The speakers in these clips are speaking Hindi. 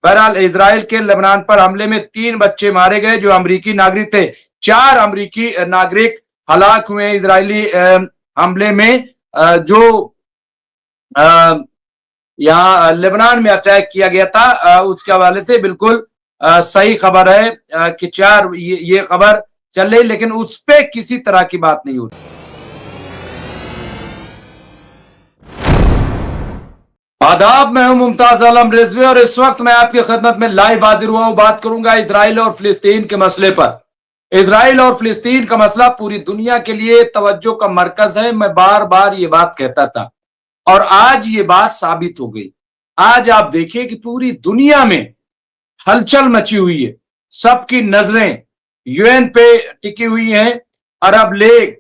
बहरहाल इजराइल के लेबनान पर हमले में 3 बच्चे मारे गए जो अमरीकी नागरिक थे। 4 अमरीकी नागरिक हलाक हुए इजरायली हमले में, जो यहाँ लेबनान में अटैक किया गया था। उसके हवाले से बिल्कुल सही खबर है कि 4 ये खबर चल रही, लेकिन उस पे किसी तरह की बात नहीं हो रही। आदाब, मैं हूं मुमताज आलम रिजवी और इस वक्त मैं आपकी खिदमत में लाइव हाजिर हुआ हूं। बात करूंगा इजराइल और फिलिस्तीन के मसले पर। इजराइल और फिलिस्तीन का मसला पूरी दुनिया के लिए तवज्जो का मरकज है। मैं बार बार ये बात कहता था और आज ये बात साबित हो गई। आज आप देखिए कि पूरी दुनिया में हलचल मची हुई है, सबकी नजरें यूएन पे टिकी हुई हैं। Arab League,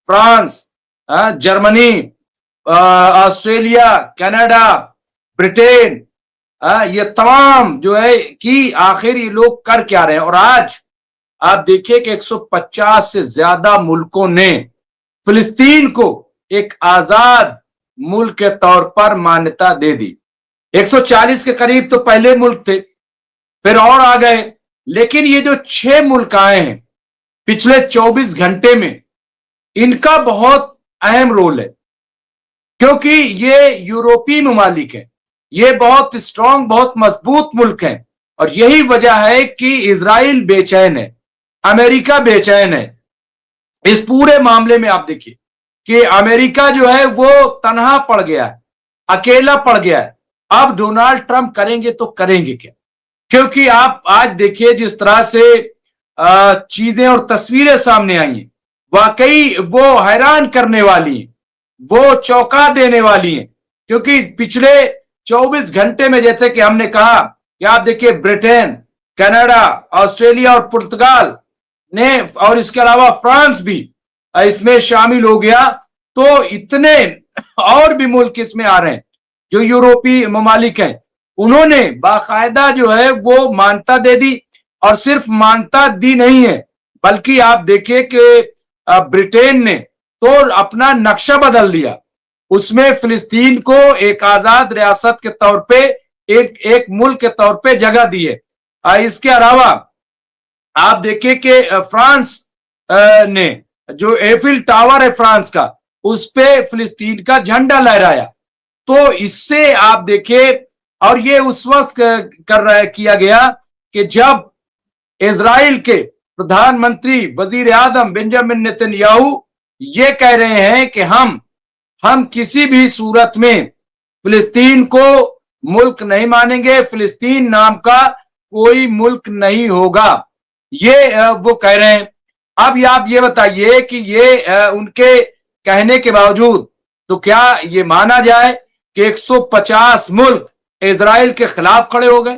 France, Germany, Australia, Canada, Britain, ये तमाम जो है कि आखिर ये लोग कर क्या रहे हैं। और आज आप देखिए कि 150 से ज्यादा मुल्कों ने फिलिस्तीन को एक आजाद मुल्क के तौर पर मान्यता दे दी। 140 के करीब तो पहले मुल्क थे, फिर और आ गए, लेकिन ये जो 6 मुल्क आए हैं पिछले 24 घंटे में, इनका बहुत अहम रोल है, क्योंकि ये यूरोपीय ममालिक है, ये बहुत स्ट्रांग, बहुत मजबूत मुल्क हैं। और यही वजह है कि इजराइल बेचैन है, अमेरिका बेचैन है। इस पूरे मामले में आप देखिए कि अमेरिका जो है वो तनहा पड़ गया है, अकेला पड़ गया है। अब डोनाल्ड ट्रंप करेंगे तो करेंगे क्या? क्योंकि आप आज देखिए जिस तरह से चीजें और तस्वीरें सामने आई हैं, वाकई वो हैरान करने वाली हैं, वो चौंका देने वाली हैं। क्योंकि पिछले 24 घंटे में, जैसे कि हमने कहा कि आप देखिए ब्रिटेन, कनाडा, ऑस्ट्रेलिया और पुर्तगाल ने, और इसके अलावा फ्रांस भी इसमें शामिल हो गया, तो इतने और भी मुल्क इसमें आ रहे हैं जो यूरोपीय ममालिक हैं। उन्होंने बाकायदा जो है वो मान्यता दे दी, और सिर्फ मान्यता दी नहीं है, बल्कि आप देखिए कि ब्रिटेन ने तो अपना नक्शा बदल दिया। उसमें फिलिस्तीन को एक आजाद रियासत के तौर पे, एक मुल्क के तौर पे जगह दी है। इसके अलावा आप देखिए कि फ्रांस ने जो एफिल टावर है फ्रांस का, उस पे फिलिस्तीन का झंडा लहराया। तो इससे आप देखिए, और ये उस वक्त किया गया कि जब इजराइल के प्रधानमंत्री वजीर आजम बेंजामिन नेतन्याहू ये कह रहे हैं कि हम किसी भी सूरत में फिलिस्तीन को मुल्क नहीं मानेंगे, फिलिस्तीन नाम का कोई मुल्क नहीं होगा, ये वो कह रहे हैं। अब आप ये बताइए कि ये उनके कहने के बावजूद तो क्या ये माना जाए कि 150 मुल्क इजराइल के खिलाफ खड़े हो गए?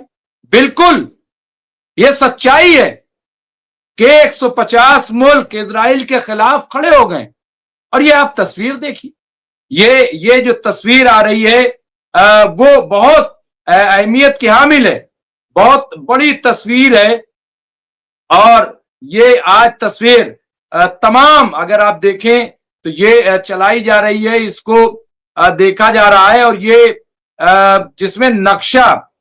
बिल्कुल, ये सच्चाई है कि 150 मुल्क इजराइल के खिलाफ खड़े हो गए। और ये आप तस्वीर देखिए, ये जो तस्वीर आ रही है वो बहुत अहमियत की हामिल है, बहुत बड़ी तस्वीर है। और ये आज तस्वीर तमाम अगर आप देखें तो ये चलाई जा रही है, इसको देखा जा रहा है। और ये जिसमें नक्शा,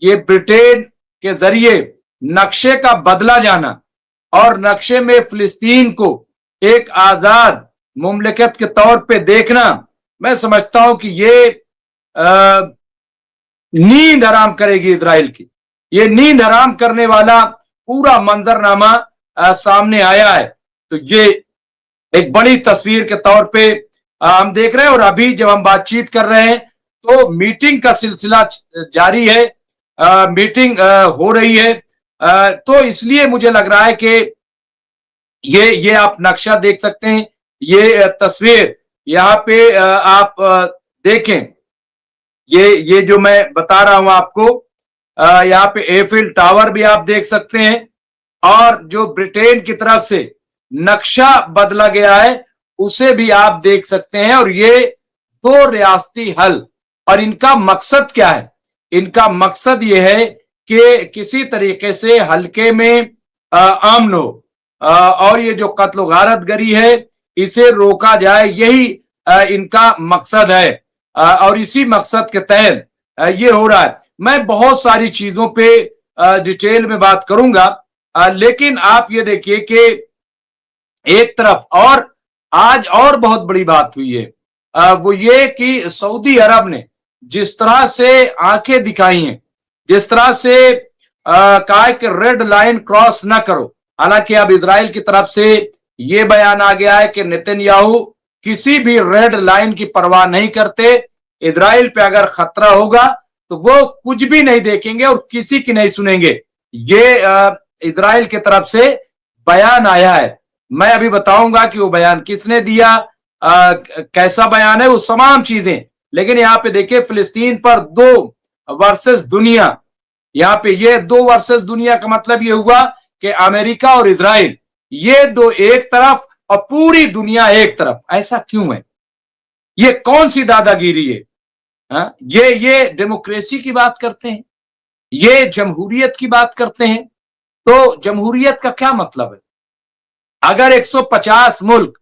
ये ब्रिटेन के जरिए नक्शे का बदला जाना और नक्शे में फिलिस्तीन को एक आजाद मुमलिकत के तौर पे देखना, मैं समझता हूं कि ये नींद हराम करेगी इजराइल की। ये नींद हराम करने वाला पूरा मंजरनामा सामने आया है। तो ये एक बड़ी तस्वीर के तौर पे हम देख रहे हैं। और अभी जब हम बातचीत कर रहे हैं तो मीटिंग का सिलसिला जारी है, मीटिंग हो रही है। तो इसलिए मुझे लग रहा है कि ये आप नक्शा देख सकते हैं, ये तस्वीर यहाँ पे आप देखें, ये जो मैं बता रहा हूं आपको, यहाँ पे एफिल टावर भी आप देख सकते हैं। और जो ब्रिटेन की तरफ से नक्शा बदला गया है उसे भी आप देख सकते हैं। और ये 2 रियासती हल, और इनका मकसद क्या है? इनका मकसद ये है कि किसी तरीके से हल्के में अमन हो, और ये जो कत्ल गारतगरी है इसे रोका जाए, यही इनका मकसद है। और इसी मकसद के तहत ये हो रहा है। मैं बहुत सारी चीजों पे डिटेल में बात करूंगा, लेकिन आप ये देखिए कि एक तरफ और आज और बहुत बड़ी बात हुई है, वो ये कि सऊदी अरब ने जिस तरह से आंखें दिखाई हैं, जिस तरह से कहा है कि रेड लाइन क्रॉस ना करो। हालांकि अब इजराइल की तरफ से ये बयान आ गया है कि नेतन्याहू किसी भी रेड लाइन की परवाह नहीं करते। इजराइल पे अगर खतरा होगा तो वो कुछ भी नहीं देखेंगे और किसी की नहीं सुनेंगे। ये इजराइल की तरफ से बयान आया है। मैं अभी बताऊंगा कि वो बयान किसने दिया, कैसा बयान है, वो तमाम चीजें। लेकिन यहाँ पे देखिए, फिलिस्तीन पर 2 वर्सेस दुनिया, यहाँ पे ये 2 वर्सेस दुनिया का मतलब ये हुआ कि अमेरिका और इजराइल, ये दो एक तरफ और पूरी दुनिया एक तरफ। ऐसा क्यों है? ये कौन सी दादागिरी है? ये डेमोक्रेसी की बात करते हैं, ये जमहूरियत की बात करते हैं। तो जमहूरियत का क्या मतलब है? अगर 150 मुल्क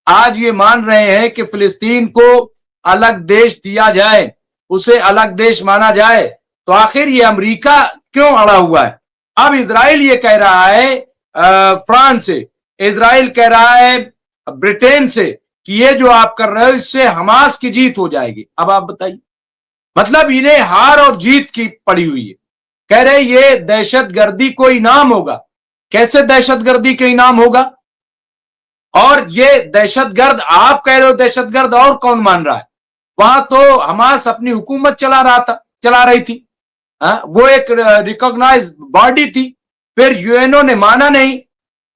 आज ये मान रहे हैं कि फिलिस्तीन को अलग देश दिया जाए, उसे अलग देश माना जाए, तो आखिर ये अमेरिका क्यों अड़ा हुआ है? अब इजराइल ये कह रहा है फ्रांस से, इजराइल कह रहा है ब्रिटेन से कि ये जो आप कर रहे हो इससे हमास की जीत हो जाएगी। अब आप बताइए, मतलब इन्हें हार और जीत की पड़ी हुई है। कह रहे ये दहशतगर्दी को इनाम होगा। कैसे दहशतगर्दी के इनाम होगा? और ये दहशतगर्द आप कह रहे हो दहशतगर्द, और कौन मान रहा है? वहां तो हमास अपनी हुकूमत चला रही थी। वो एक रिकॉग्नाइज बॉडी थी, फिर यूएनओ ने माना नहीं।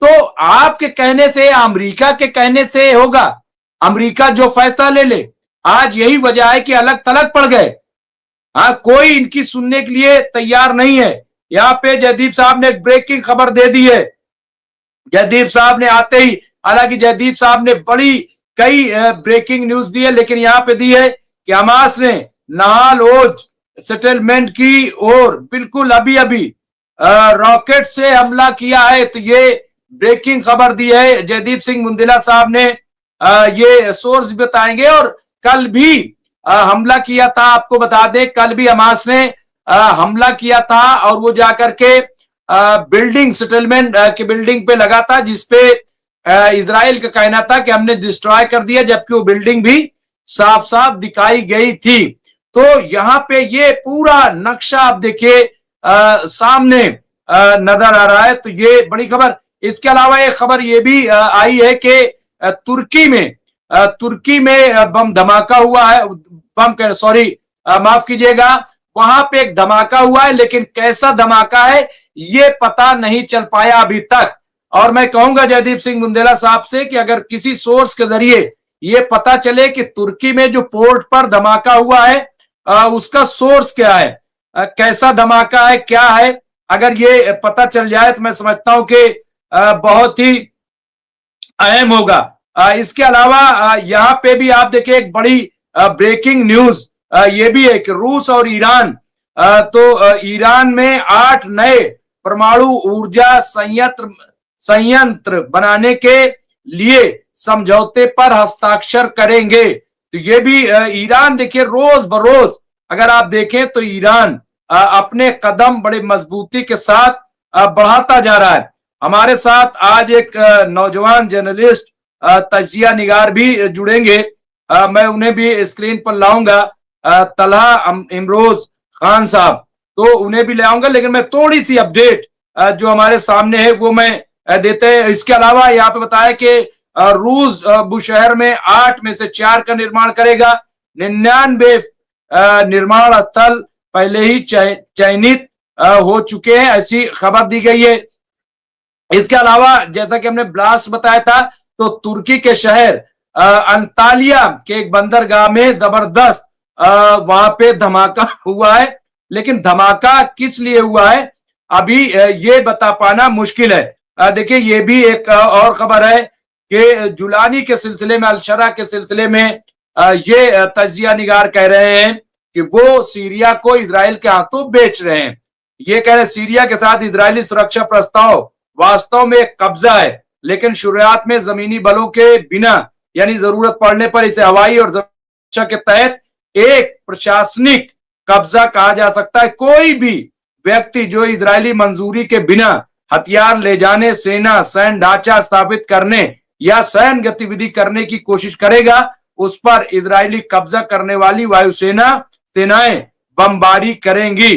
तो आपके कहने से, अमेरिका के कहने से होगा? अमेरिका जो फैसला ले ले। आज यही वजह है कि अलग थलग पड़ गए। कोई इनकी सुनने के लिए तैयार नहीं है। यहाँ पे जयदीप साहब ने एक ब्रेकिंग खबर दे दी है। जयदीप साहब ने आते ही, हालांकि जयदीप साहब ने बड़ी कई ब्रेकिंग न्यूज दी है, लेकिन यहाँ पे दी है कि हमास ने नहाल ओज सेटलमेंट की और बिल्कुल अभी अभी रॉकेट से हमला किया है। तो ये ब्रेकिंग खबर दी है जयदीप सिंह मुंदेला साहब ने। ये सोर्स बताएंगे। और कल भी हमला किया था, आपको बता दें, कल भी हमास ने हमला किया था और वो जाकर के बिल्डिंग, सेटलमेंट की बिल्डिंग पे लगा था, जिसपे इजराइल का कहना था कि हमने डिस्ट्रॉय कर दिया, जबकि वो बिल्डिंग भी साफ साफ दिखाई गई थी। तो यहाँ पे ये पूरा नक्शा आप देखिए सामने नजर आ रहा है। तो ये बड़ी खबर। इसके अलावा एक खबर ये भी आई है कि तुर्की में बम धमाका हुआ है। माफ कीजिएगा, वहां पे एक धमाका हुआ है, लेकिन कैसा धमाका है ये पता नहीं चल पाया अभी तक। और मैं कहूंगा जयदीप सिंह मुंदेला साहब से कि अगर किसी सोर्स के जरिए ये पता चले कि तुर्की में जो पोर्ट पर धमाका हुआ है उसका सोर्स क्या है, कैसा धमाका है, क्या है, अगर ये पता चल जाए तो मैं समझता हूं कि बहुत ही अहम होगा। इसके अलावा यहाँ पे भी आप देखिए एक बड़ी ब्रेकिंग न्यूज ये भी है कि रूस और ईरान, तो ईरान में 8 नए परमाणु ऊर्जा संयंत्र बनाने के लिए समझौते पर हस्ताक्षर करेंगे। तो ये भी ईरान देखिए रोज बरोज अगर आप देखें तो ईरान अपने कदम बड़े मजबूती के साथ बढ़ाता जा रहा है। हमारे साथ आज एक नौजवान जर्नलिस्ट तजिया निगार भी जुड़ेंगे, मैं उन्हें भी स्क्रीन पर लाऊंगा, तलहा इमरोज खान साहब, तो उन्हें भी ले आऊंगा। लेकिन मैं थोड़ी सी अपडेट जो हमारे सामने है वो मैं देते हैं। इसके अलावा यहाँ पे बताया कि रूस बुशहर में 8 में से 4 का निर्माण करेगा। 99 निर्माण स्थल पहले ही चयनित हो चुके हैं, ऐसी खबर दी गई है। इसके अलावा जैसा कि हमने ब्लास्ट बताया था, तो तुर्की के शहर अंतालिया के एक बंदरगाह में जबरदस्त वहां पे धमाका हुआ है। लेकिन धमाका किस लिए हुआ है अभी ये बता पाना मुश्किल है। देखिए ये भी एक और खबर है कि जुलानी के सिलसिले में, अलशरा के सिलसिले में ये तजिया निगार कह रहे हैं कि वो सीरिया को इजराइल के हाथों बेच रहे हैं। ये कह रहे सीरिया के साथ इजरायली सुरक्षा प्रस्ताव वास्तव में एक कब्जा है, लेकिन शुरुआत में जमीनी बलों के बिना, यानी जरूरत पड़ने पर इसे हवाई और सुरक्षा के तहत एक प्रशासनिक कब्जा कहा जा सकता है। कोई भी व्यक्ति जो इजरायली मंजूरी के बिना हथियार ले जाने, सेना सैन्य ढांचा स्थापित करने या सैन्य गतिविधि करने की कोशिश करेगा, उस पर इजरायली कब्जा करने वाली वायुसेना सेनाएं बमबारी करेंगी।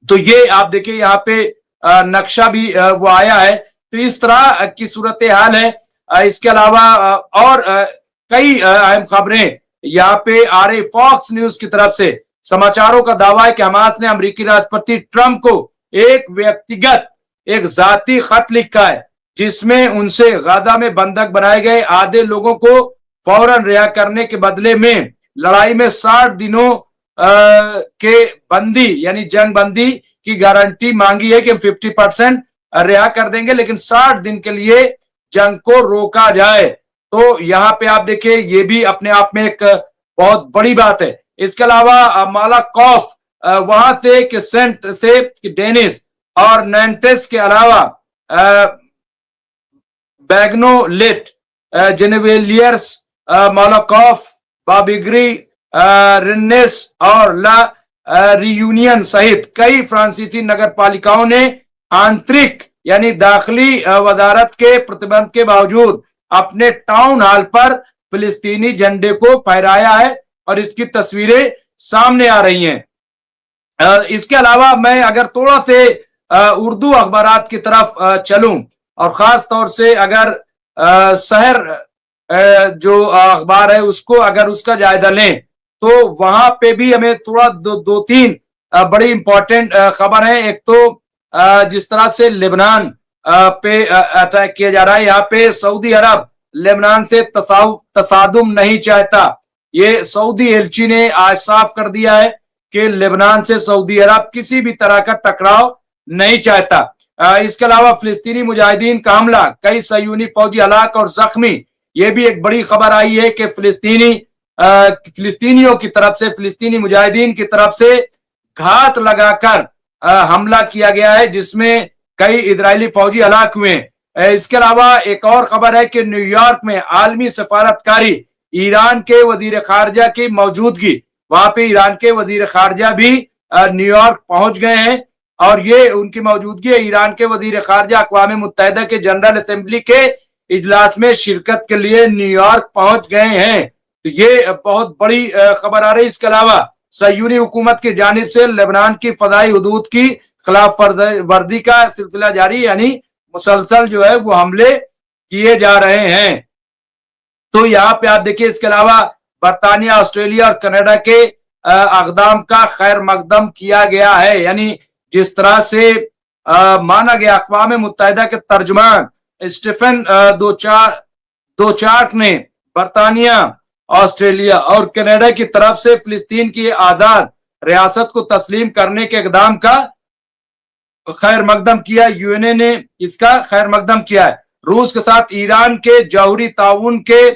तो ये आप देखिए यहाँ पे नक्शा भी वो आया है। तो इस तरह की सूरत हाल है। इसके अलावा और कई अहम खबरें यहाँ पे आ रही। फॉक्स न्यूज की तरफ से समाचारों का दावा है कि हमास ने अमेरिकी राष्ट्रपति ट्रंप को एक व्यक्तिगत, एक जाती खत लिखा है, जिसमें उनसे गाजा में बंधक बनाए गए आधे लोगों को फौरन रिहा करने के बदले में लड़ाई में 60 दिनों के बंदी यानी जंग बंदी की गारंटी मांगी है कि हम 50% रिहा कर देंगे, लेकिन 60 दिन के लिए जंग को रोका जाए। तो यहाँ पे आप देखिए ये भी अपने आप में एक बहुत बड़ी बात है। इसके अलावा मालाकॉफ वहां से कि सेंट से डेनिस और नैंटेस के अलावा बैग्नोलेट, जेनेवेलियर्स, मालाकॉफ, बाबिग्री, रिन्नेस और ला रियूनियन सहित कई फ्रांसीसी नगर पालिकाओं ने आंतरिक यानी दाखिली वजारत के प्रतिबंध के बावजूद अपने टाउन हॉल पर फिलिस्तीनी झंडे को फहराया है और इसकी तस्वीरें सामने आ रही हैं। इसके अलावा मैं अगर थोड़ा से उर्दू अखबारात की तरफ चलूं और खास तौर से अगर शहर जो अखबार है उसको अगर उसका जायजा लें तो वहां पे भी हमें थोड़ा दो तीन बड़ी इंपॉर्टेंट खबर है। एक तो जिस तरह से लेबनान पे अटैक किया जा रहा है, यहाँ पे सऊदी अरब लेबनान से तसादुम नहीं चाहता। ये सऊदी एलची ने आज साफ कर दिया है कि लेबनान से सऊदी अरब किसी भी तरह का टकराव नहीं चाहता। इसके अलावा फिलिस्तीनी मुजाहिदीन का हमला, कई सयूनी फौजी हलाक और जख्मी। ये भी एक बड़ी खबर आई है कि फिलिस्तीनियों की तरफ से, फिलिस्तीनी मुजाहिदीन की तरफ से घात लगाकर हमला किया गया है, जिसमें कई इजरायली फौजी हलाक हुए। इसके अलावा एक और खबर है कि न्यूयॉर्क में आलमी सफारतकारी ईरान के वजीर खारजा की मौजूदगी, वहां पे ईरान के वजीर खारजा भी न्यूयॉर्क पहुंच गए हैं और ये उनकी मौजूदगी है। ईरान के वजीर खारजा अक़वाम मुत्तहिदा के जनरल असेंबली के इजलास में शिरकत के लिए न्यूयॉर्क पहुंच गए हैं। तो ये बहुत बड़ी खबर आ रही है। इसके अलावा सयूनी हुकूमत की जानिब से लेबनान की फदाई हुदूद की खिलाफ वर्दी का सिलसिला जारी, यानी मुसलसल जो है वो हमले किए जा रहे हैं। तो यहाँ पे आप देखिए इसके अलावा बरतानिया, ऑस्ट्रेलिया और कनाडा के अकदाम का खैर मकदम किया गया है। यानी जिस तरह से माना गया, अक़वाम मुत्तहिदा के तर्जुमान स्टीफन दोचार्क ने बरतानिया, ऑस्ट्रेलिया और कनाडा की तरफ से फिलिस्तीन की आजाद रियासत को तस्लीम करने के इकदाम का खैर मकदम किया। यूएनए ने इसका खैर मकदम किया है। रूस के साथ ईरान के जौहरी ताउन के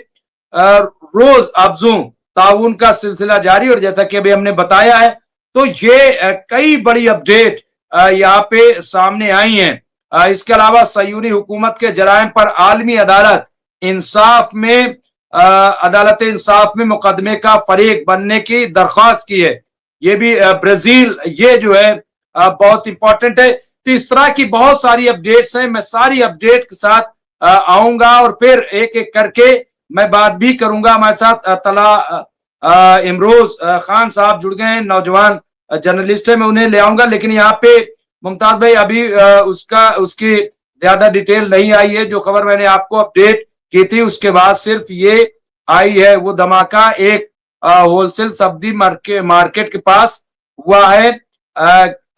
रोज अफजू ताउन का सिलसिला जारी, और जैसा कि अभी हमने बताया है, तो ये कई बड़ी अपडेट यहाँ पे सामने आई हैं। इसके अलावा सयूनी हुकूमत के जराइम पर आलमी अदालत इंसाफ में अदालत इंसाफ में मुकदमे का फरीक बनने की दरख्वास्त की है। ये भी ब्राजील, ये जो है बहुत इंपॉर्टेंट है। तो इस तरह की बहुत सारी अपडेट्स हैं। मैं सारी अपडेट के साथ आऊंगा और फिर एक एक करके मैं बात भी करूंगा। हमारे साथ तला इमरोज खान साहब जुड़ गए हैं, नौजवान जर्नलिस्ट है, मैं उन्हें ले आऊंगा। लेकिन यहाँ पे मुमताज भाई अभी उसकी ज्यादा डिटेल नहीं आई है। जो खबर मैंने आपको अपडेट की थी उसके बाद सिर्फ ये आई है, वो धमाका एक होलसेल सब्जी मार्केट के पास हुआ है।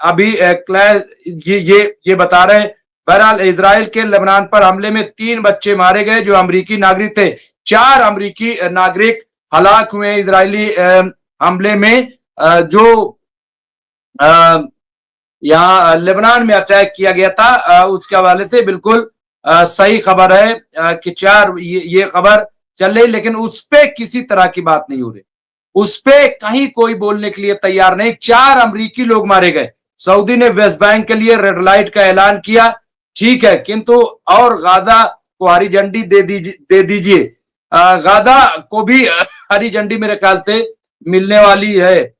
अभी ये बता रहे हैं। बहरहाल इजराइल के लेबनान पर हमले में 3 बच्चे मारे गए जो अमेरिकी नागरिक थे। 4 अमेरिकी नागरिक हलाक हुए इजरायली हमले में, जो यहाँ लेबनान में अटैक किया गया था। उसके हवाले से बिल्कुल सही खबर है कि 4 ये खबर चल रही, लेकिन उस पे किसी तरह की बात नहीं हो रही, उस पे कहीं कोई बोलने के लिए तैयार नहीं। 4 अमेरिकी लोग मारे गए। सऊदी ने वेस्ट बैंक के लिए रेड लाइट का ऐलान किया, ठीक है, किंतु और गाजा को हरी झंडी दे दीजिए। गाजा को भी हरी झंडी मेरे ख्याल से मिलने वाली है।